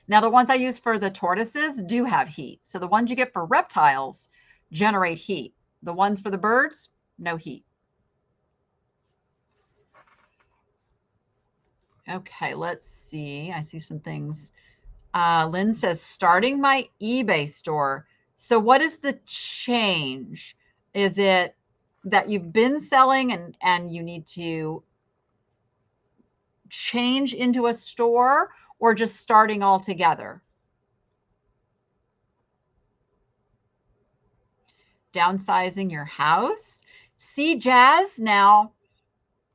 Now, the ones I use for the tortoises do have heat. So the ones you get for reptiles generate heat. The ones for the birds, no heat. Okay, let's see. I see some things. Lynn says, starting my eBay store. So what is the change? Is it that you've been selling and you need to change into a store, or just starting altogether? Downsizing your house? See, Jazz, now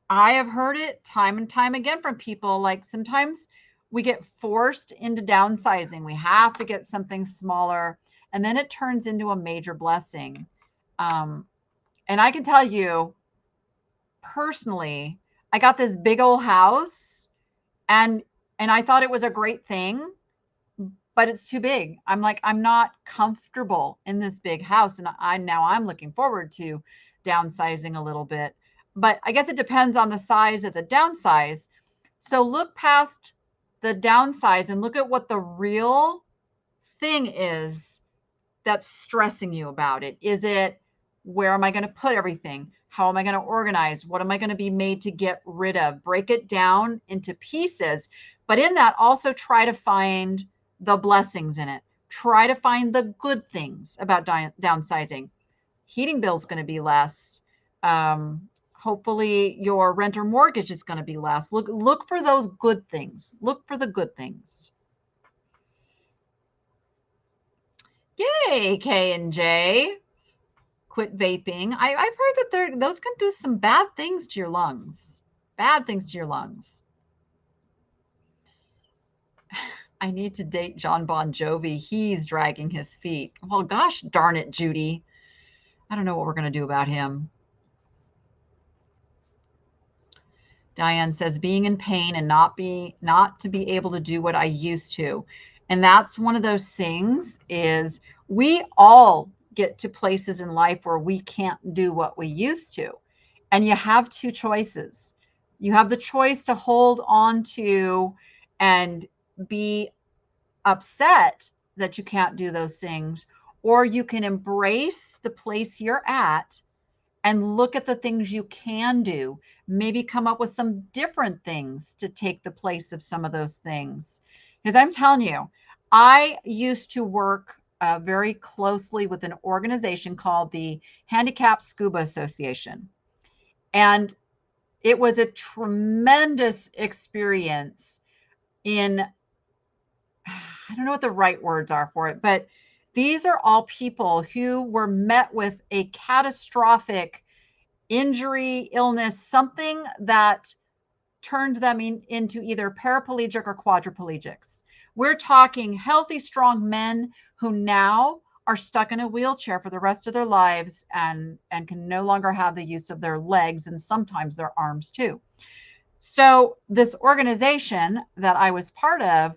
I have heard it time and time again from people. Like, sometimes we get forced into downsizing. We have to get something smaller, and then it turns into a major blessing. And I can tell you personally, I got this big old house, and I thought it was a great thing, but it's too big. I'm like, I'm not comfortable in this big house, and I'm looking forward to downsizing a little bit. But I guess it depends on the size of the downsize. So look past the downsize and look at what the real thing is that's stressing you about it. Is it, where am I going to put everything? How am I going to organize? What am I going to be made to get rid of? Break it down into pieces. But in that, also try to find the blessings in it. Try to find the good things about downsizing. Heating bill is going to be less. Hopefully your rent or mortgage is going to be less. Look for those good things. Look for the good things. Yay, K and J. Quit vaping. I've heard that those can do some bad things to your lungs. Bad things to your lungs. I need to date John Bon Jovi. He's dragging his feet. Well, gosh darn it, Judy. I don't know what we're going to do about him. Diane says, being in pain and not to be able to do what I used to. And that's one of those things, is we all get to places in life where we can't do what we used to. And you have two choices. You have the choice to hold on to and be upset that you can't do those things, or you can embrace the place you're at and look at the things you can do. Maybe come up with some different things to take the place of some of those things. Because I'm telling you, I used to work very closely with an organization called the Handicapped Scuba Association. And it was a tremendous experience in, I don't know what the right words are for it, but these are all people who were met with a catastrophic injury, illness, something that turned them into either paraplegic or quadriplegics. We're talking healthy, strong men who now are stuck in a wheelchair for the rest of their lives and can no longer have the use of their legs and sometimes their arms too. So this organization that I was part of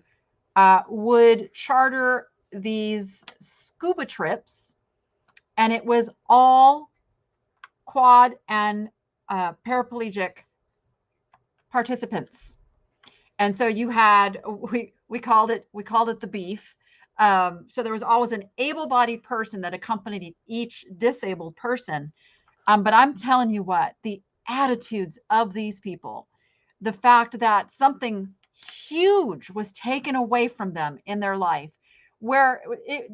would charter these scuba trips, and it was all quad and paraplegic participants. And so you had we called it the beef. So there was always an able-bodied person that accompanied each disabled person. But I'm telling you what, the attitudes of these people, the fact that something huge was taken away from them in their life, where it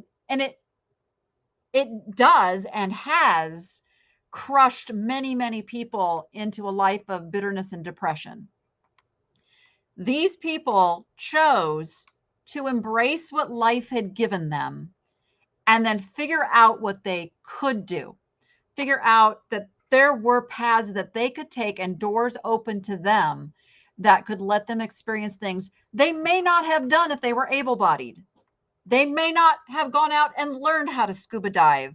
does and has crushed many, many people into a life of bitterness and depression. These people chose to embrace what life had given them and then figure out what they could do. Figure out that there were paths that they could take and doors open to them that could let them experience things they may not have done if they were able-bodied. They may not have gone out and learned how to scuba dive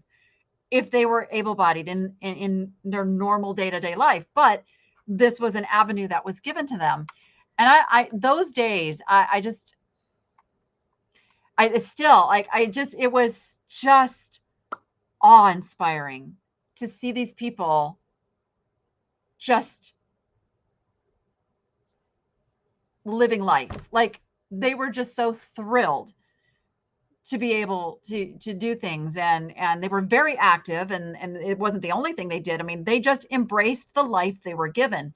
if they were able-bodied in their normal day-to-day life, but this was an avenue that was given to them. And I those days, I just, I still like, it was just awe-inspiring to see these people just living life. Like they were just so thrilled to be able to do things, and they were very active, and it wasn't the only thing they did. I mean, they just embraced the life they were given.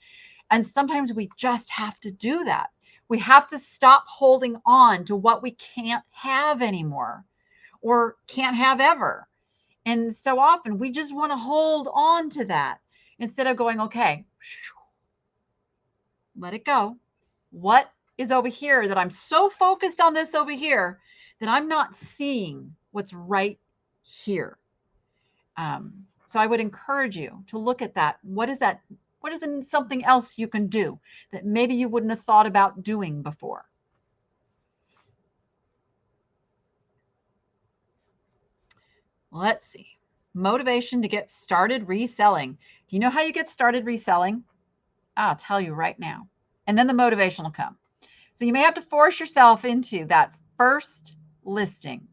And sometimes we just have to do that. We have to stop holding on to what we can't have anymore or can't have ever. And so often we just want to hold on to that instead of going, okay, let it go. What is over here that I'm so focused on this over here that I'm not seeing what's right here? So I would encourage you to look at that. What is that? What is something else you can do that maybe you wouldn't have thought about doing before? Let's see. Motivation to get started reselling. Do you know how you get started reselling? I'll tell you right now. And then the motivation will come. So you may have to force yourself into that first listing.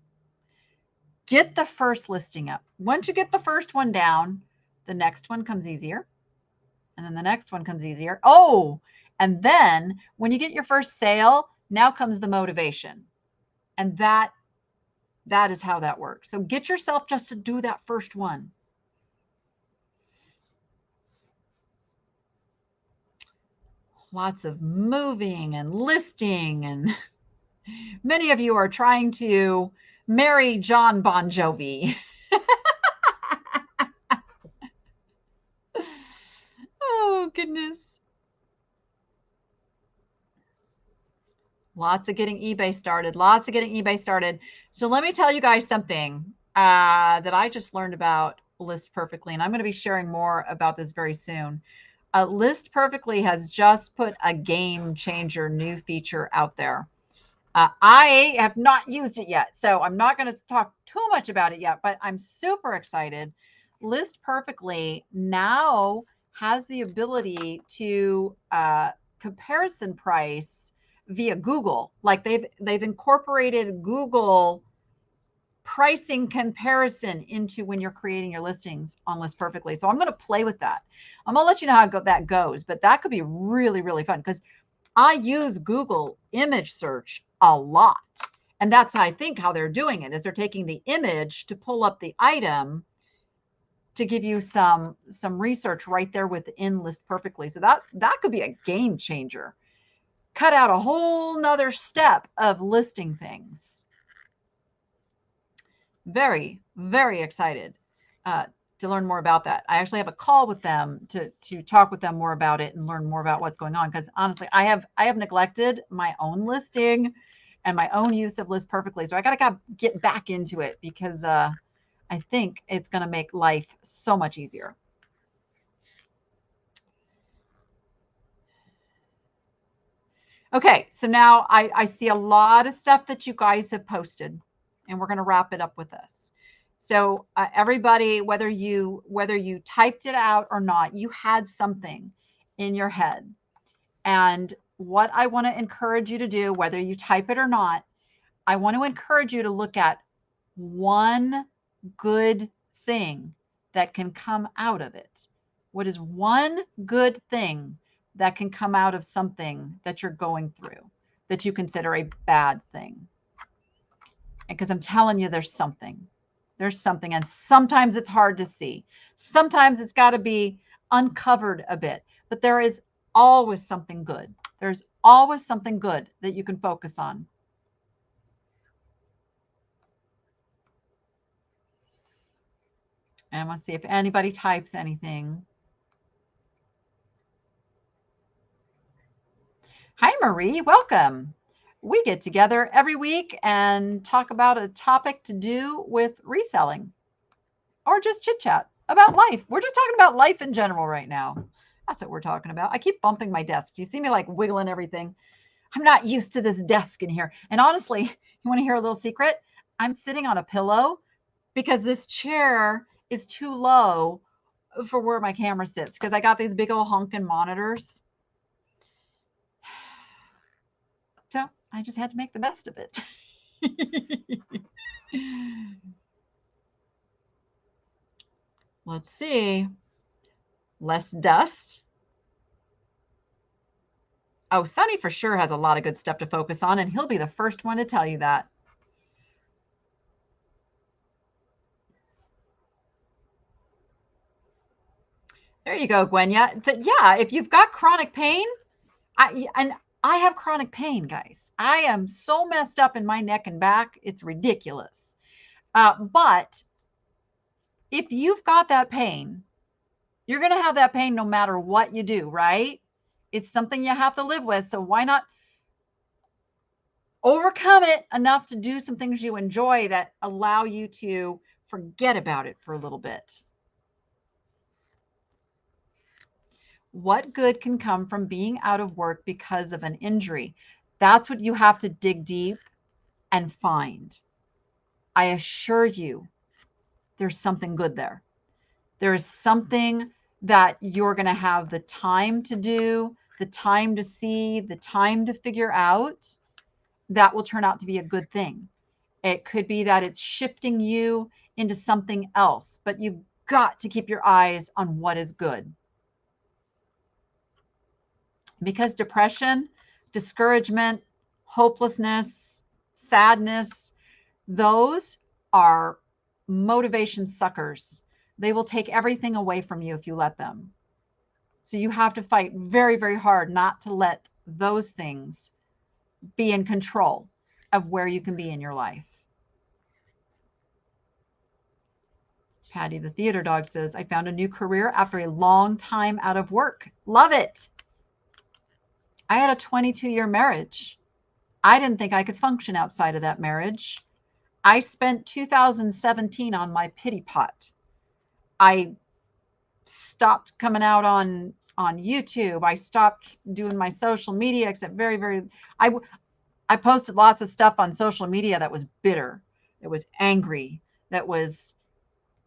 Get the first listing up. Once you get the first one down, the next one comes easier. And then the next one comes easier. Oh, and then when you get your first sale, now comes the motivation. And that is how that works. So get yourself just to do that first one. Lots of moving and listing, and many of you are trying to marry John Bon Jovi. Oh, goodness. Lots of getting eBay started. Lots of getting eBay started. So let me tell you guys something that I just learned about List Perfectly, and I'm going to be sharing more about this very soon. List Perfectly has just put a game changer new feature out there. I have not used it yet, so I'm not going to talk too much about it yet, but I'm super excited. List Perfectly now has the ability to comparison price via Google. Like they've incorporated Google pricing comparison into when you're creating your listings on List Perfectly. So I'm going to play with that. I'm going to let you know how that goes, but that could be really, really fun because I use Google image search a lot. And that's how I think how they're doing it is they're taking the image to pull up the item to give you some research right there within List Perfectly. So that could be a game changer. Cut out a whole nother step of listing things. Very, very excited to learn more about that. I actually have a call with them to talk with them more about it and learn more about what's going on. Because honestly, I have neglected my own listing and my own use of List Perfectly. So I got to get back into it because I think it's going to make life so much easier. Okay, so now I see a lot of stuff that you guys have posted, and we're going to wrap it up with this. So everybody, whether you typed it out or not, you had something in your head. And what I want to encourage you to do, whether you type it or not, I want to encourage you to look at one good thing that can come out of it. What is one good thing that can come out of something that you're going through that you consider a bad thing? Because I'm telling you, there's something. There's something. And sometimes it's hard to see. Sometimes it's got to be uncovered a bit. But there is always something good. There's always something good that you can focus on. And let's see if anybody types anything. Hi, Marie. Welcome. We get together every week and talk about a topic to do with reselling or just chit chat about life. We're just talking about life in general right now. That's what we're talking about. I keep bumping my desk. Do you see me like wiggling everything? I'm not used to this desk in here. And honestly, you want to hear a little secret? I'm sitting on a pillow because this chair is too low for where my camera sits because I got these big old honking monitors. So I just had to make the best of it. Let's see. Less dust. Oh, Sonny for sure has a lot of good stuff to focus on, and he'll be the first one to tell you that. There you go, Gwen. Yeah, if you've got chronic pain, I have chronic pain, guys. I am so messed up in my neck and back. It's ridiculous. But if you've got that pain, you're going to have that pain no matter what you do, right? It's something you have to live with. So why not overcome it enough to do some things you enjoy that allow you to forget about it for a little bit? What good can come from being out of work because of an injury? That's what you have to dig deep and find. I assure you, there's something good there. There is something that you're going to have the time to do, the time to see, the time to figure out that will turn out to be a good thing. It could be that it's shifting you into something else, but you've got to keep your eyes on what is good. Because depression, discouragement, hopelessness, sadness, those are motivation suckers. They will take everything away from you if you let them. So you have to fight very, very hard not to let those things be in control of where you can be in your life. Patty the theater dog says, I found a new career after a long time out of work. Love it. I had a 22-year marriage. I didn't think I could function outside of that marriage. I spent 2017 on my pity pot. I stopped coming out on YouTube. I stopped doing my social media, except I posted lots of stuff on social media that was bitter, that was angry, that was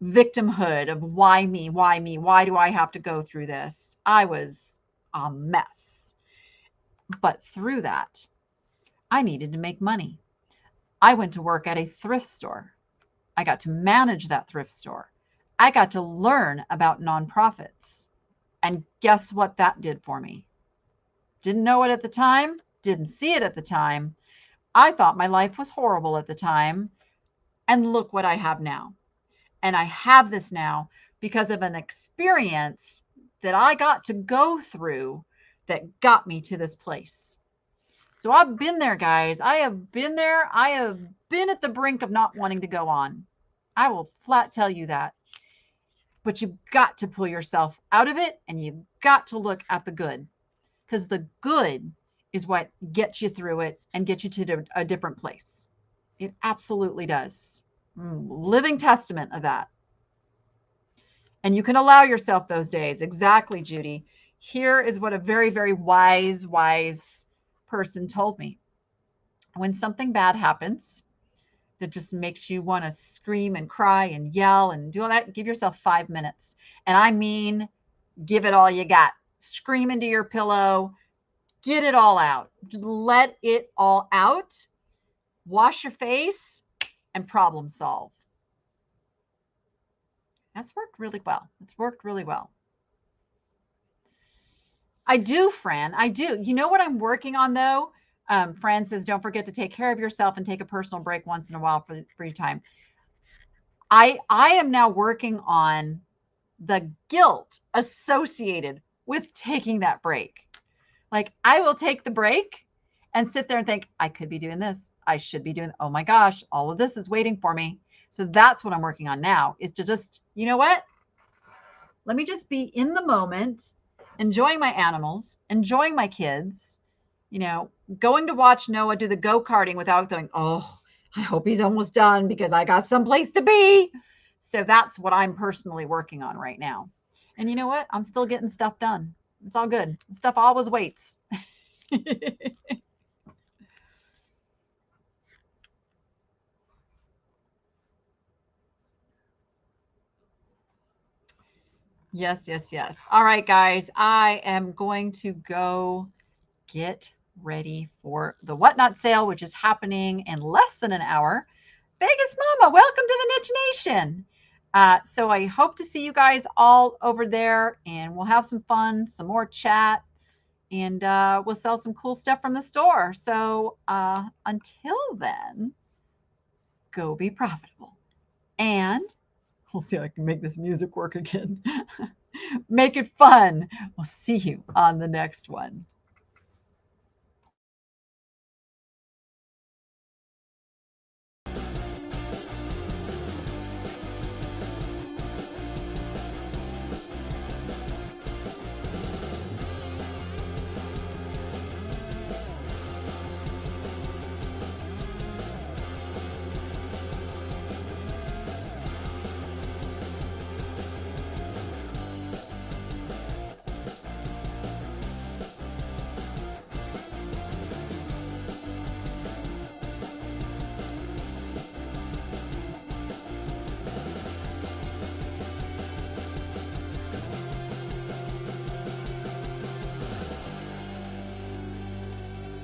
victimhood of why me, why do I have to go through this? I was a mess. But through that, I needed to make money. I went to work at a thrift store. I got to manage that thrift store. I got to learn about nonprofits. And guess what that did for me? Didn't know it at the time, didn't see it at the time. I thought my life was horrible at the time. And look what I have now. And I have this now because of an experience that I got to go through that got me to this place. So I've been there, guys. I have been there. I have been at the brink of not wanting to go on. I will flat tell you that. But you've got to pull yourself out of it, and you've got to look at the good, because the good is what gets you through it and gets you to a different place. It absolutely does. Living testament of that. And you can allow yourself those days. Exactly, Judy. Here is what a very, very wise person told me. When something bad happens, that just makes you want to scream and cry and yell and do all that, give yourself 5 minutes. And I mean, give it all you got. Scream into your pillow, get it all out. Let it all out. Wash your face and problem solve. That's worked really well. It's worked really well. I do, Fran. I do. You know what I'm working on though? Fran says, don't forget to take care of yourself and take a personal break once in a while for your time. I am now working on the guilt associated with taking that break. Like I will take the break and sit there and think, I could be doing this. I should be doing, oh my gosh, all of this is waiting for me. So that's what I'm working on now, is to just, you know what? Let me just be in the moment, enjoying my animals, enjoying my kids, going to watch Noah do the go-karting without going, oh, I hope he's almost done because I got someplace to be. So that's what I'm personally working on right now. And you know what? I'm still getting stuff done. It's all good. Stuff always waits. Yes, yes, yes. All right, guys. I am going to go get ready for the Whatnot sale, which is happening in less than an hour. Vegas Mama, welcome to the Niche Nation. So I hope to see you guys all over there, and we'll have some fun, some more chat, and we'll sell some cool stuff from the store. So until then, go be profitable. And we'll see if I can make this music work again. Make it fun. We'll see you on the next one.